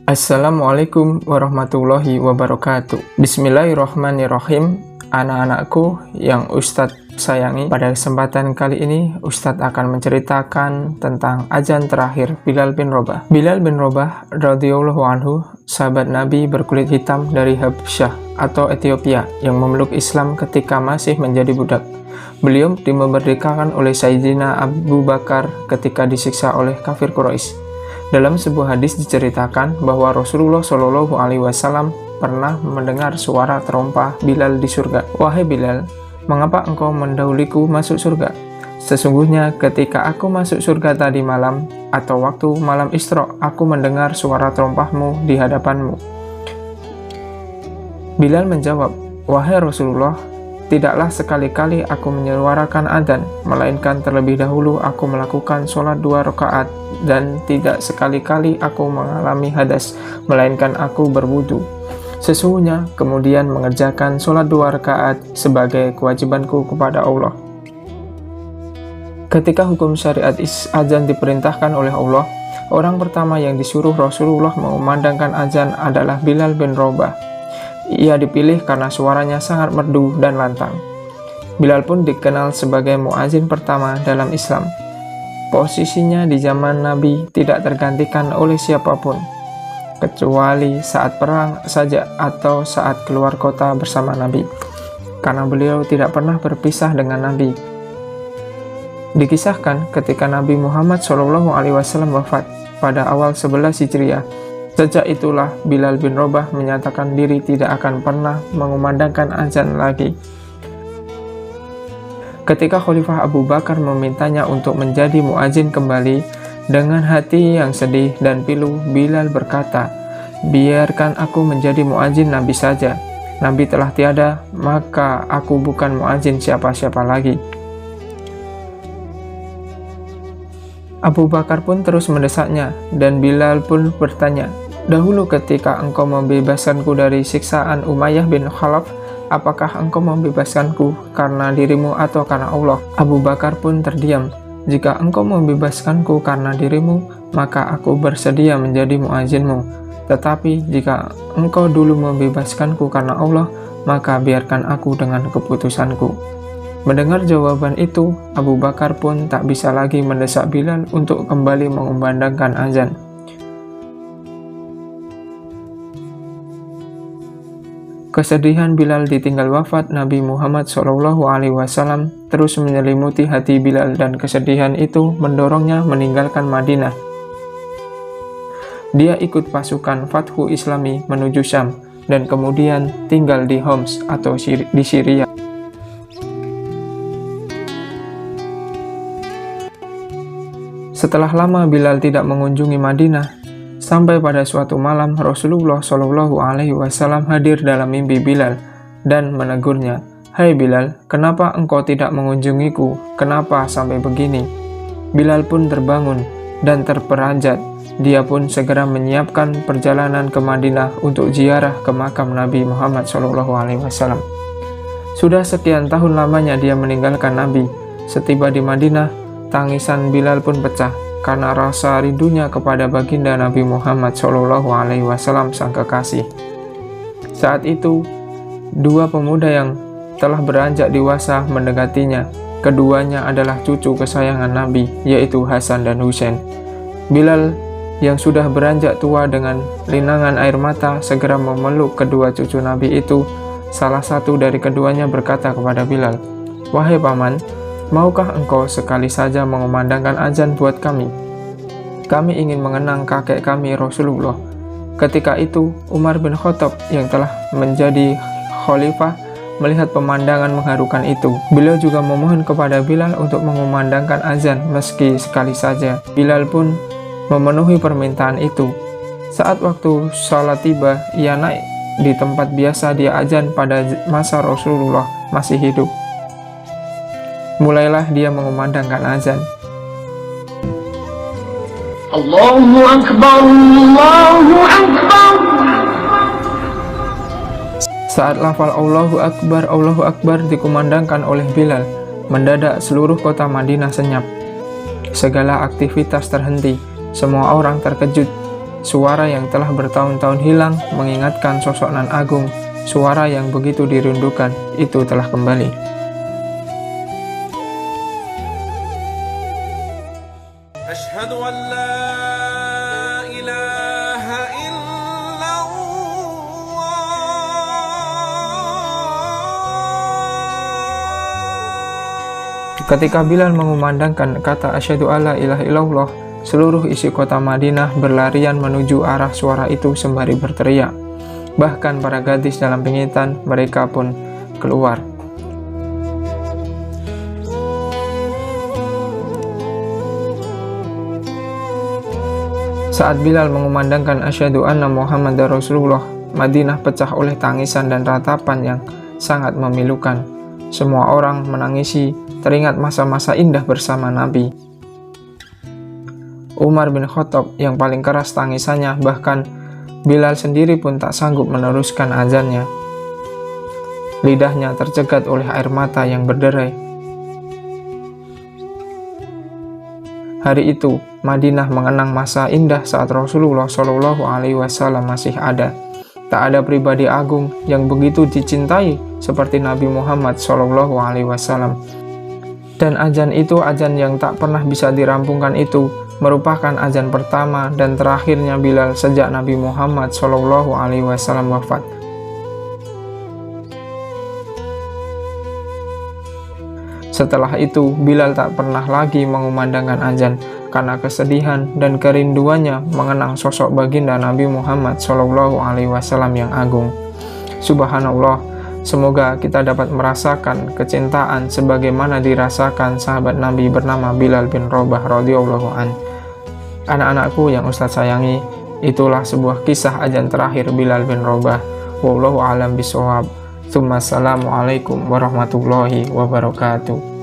Assalamualaikum warahmatullahi wabarakatuh. Bismillahirrahmanirrahim. Anak-anakku yang Ustadz sayangi, pada kesempatan kali ini Ustadz akan menceritakan tentang azan terakhir Bilal bin Rabah. Bilal bin Rabah radhiyallahu anhu, sahabat Nabi berkulit hitam dari Habsyah atau Ethiopia yang memeluk Islam ketika masih menjadi budak. Beliau dimerdekakan oleh Sayyidina Abu Bakar ketika disiksa oleh kafir Quraisy. Dalam sebuah hadis diceritakan bahwa Rasulullah Shallallahu Alaihi Wasallam pernah mendengar suara terompah Bilal di surga. Wahai Bilal, mengapa engkau mendahuliku masuk surga? Sesungguhnya ketika aku masuk surga tadi malam atau waktu malam Isra, aku mendengar suara terompahmu di hadapanmu. Bilal menjawab, wahai Rasulullah, tidaklah sekali-kali aku menyuarakan adzan, melainkan terlebih dahulu aku melakukan sholat 2 rakaat, dan tidak sekali-kali aku mengalami hadas, melainkan aku berwudu. Sesungguhnya kemudian mengerjakan sholat 2 rakaat sebagai kewajibanku kepada Allah. Ketika hukum syariat azan diperintahkan oleh Allah, orang pertama yang disuruh Rasulullah mengumandangkan azan adalah Bilal bin Rabah. Ia dipilih karena suaranya sangat merdu dan lantang. Bilal pun dikenal sebagai muazin pertama dalam Islam. Posisinya di zaman Nabi tidak tergantikan oleh siapapun, kecuali saat perang saja atau saat keluar kota bersama Nabi, karena beliau tidak pernah berpisah dengan Nabi. Dikisahkan ketika Nabi Muhammad SAW wafat pada awal 11 Hijriah, sejak itulah Bilal bin Rabah menyatakan diri tidak akan pernah mengumandangkan azan lagi. Ketika Khalifah Abu Bakar memintanya untuk menjadi muazin kembali, dengan hati yang sedih dan pilu, Bilal berkata, biarkan aku menjadi muazin Nabi saja. Nabi telah tiada, maka aku bukan muazin siapa-siapa lagi. Abu Bakar pun terus mendesaknya, dan Bilal pun bertanya, dahulu ketika engkau membebaskanku dari siksaan Umayyah bin Khalaf, apakah engkau membebaskanku karena dirimu atau karena Allah? Abu Bakar pun terdiam. Jika engkau membebaskanku karena dirimu, maka aku bersedia menjadi muazinmu. Tetapi jika engkau dulu membebaskanku karena Allah, maka biarkan aku dengan keputusanku. Mendengar jawaban itu, Abu Bakar pun tak bisa lagi mendesak Bilal untuk kembali mengumandangkan azan. Kesedihan Bilal ditinggal wafat Nabi Muhammad SAW terus menyelimuti hati Bilal, dan kesedihan itu mendorongnya meninggalkan Madinah. Dia ikut pasukan Fathu Islami menuju Syam, dan kemudian tinggal di Homs atau di Syria. Setelah lama Bilal tidak mengunjungi Madinah, sampai pada suatu malam Rasulullah Shallallahu Alaihi Wasallam hadir dalam mimpi Bilal dan menegurnya, hai Bilal, kenapa engkau tidak mengunjungiku? Kenapa sampai begini? Bilal pun terbangun dan terperanjat. Dia pun segera menyiapkan perjalanan ke Madinah untuk ziarah ke makam Nabi Muhammad Shallallahu Alaihi Wasallam. Sudah sekian tahun lamanya dia meninggalkan Nabi. Setiba di Madinah, tangisan Bilal pun pecah karena rasa rindunya kepada baginda Nabi Muhammad SAW sang kekasih. Saat itu, dua pemuda yang telah beranjak dewasa mendekatinya. Keduanya adalah cucu kesayangan Nabi, yaitu Hasan dan Husain. Bilal yang sudah beranjak tua dengan linangan air mata segera memeluk kedua cucu Nabi itu. Salah satu dari keduanya berkata kepada Bilal, wahai paman, maukah engkau sekali saja mengumandangkan azan buat kami? Kami ingin mengenang kakek kami Rasulullah. Ketika itu, Umar bin Khattab yang telah menjadi khalifah melihat pemandangan mengharukan itu. Beliau juga memohon kepada Bilal untuk mengumandangkan azan meski sekali saja. Bilal pun memenuhi permintaan itu. Saat waktu salat tiba, ia naik di tempat biasa dia azan pada masa Rasulullah masih hidup. Mulailah dia mengumandangkan azan. Allahu Akbar, Allahu Akbar. Saat lafal Allahu Akbar dikumandangkan oleh Bilal, mendadak seluruh kota Madinah senyap. Segala aktivitas terhenti, semua orang terkejut. suara yang telah bertahun-tahun hilang mengingatkan sosok nan agung. Suara yang begitu dirindukan itu telah kembali. Asyhadu an la ilaha illallah. Ketika Bilal mengumandangkan kata asyhadu alla ilaha illallah, seluruh isi kota Madinah berlarian menuju arah suara itu sembari berteriak. Bahkan para gadis dalam pingitan mereka pun keluar. Saat Bilal mengumandangkan asyhadu anna Muhammadar Rasulullah, Madinah pecah oleh tangisan dan ratapan yang sangat memilukan. Semua orang menangisi, teringat masa-masa indah bersama Nabi. Umar bin Khattab yang paling keras tangisannya, bahkan Bilal sendiri pun tak sanggup meneruskan azannya. Lidahnya tercegat oleh air mata yang berderai. Hari itu, Madinah mengenang masa indah saat Rasulullah Shallallahu Alaihi Wasallam masih ada. Tak ada pribadi agung yang begitu dicintai seperti Nabi Muhammad Shallallahu Alaihi Wasallam. Dan azan itu, azan yang tak pernah bisa dirampungkan itu, merupakan azan pertama dan terakhirnya Bilal sejak Nabi Muhammad Shallallahu Alaihi Wasallam wafat. Setelah itu, Bilal tak pernah lagi mengumandangkan azan karena kesedihan dan kerinduannya mengenang sosok baginda Nabi Muhammad Shallallahu Alaihi Wasallam yang agung. Subhanallah, semoga kita dapat merasakan kecintaan sebagaimana dirasakan sahabat Nabi bernama Bilal bin Rabah radhiyallahu an. Anak-anakku yang Ustadz sayangi, itulah sebuah kisah azan terakhir Bilal bin Rabah. Wallahu a'lam bishawab. Assalamualaikum warahmatullahi wabarakatuh.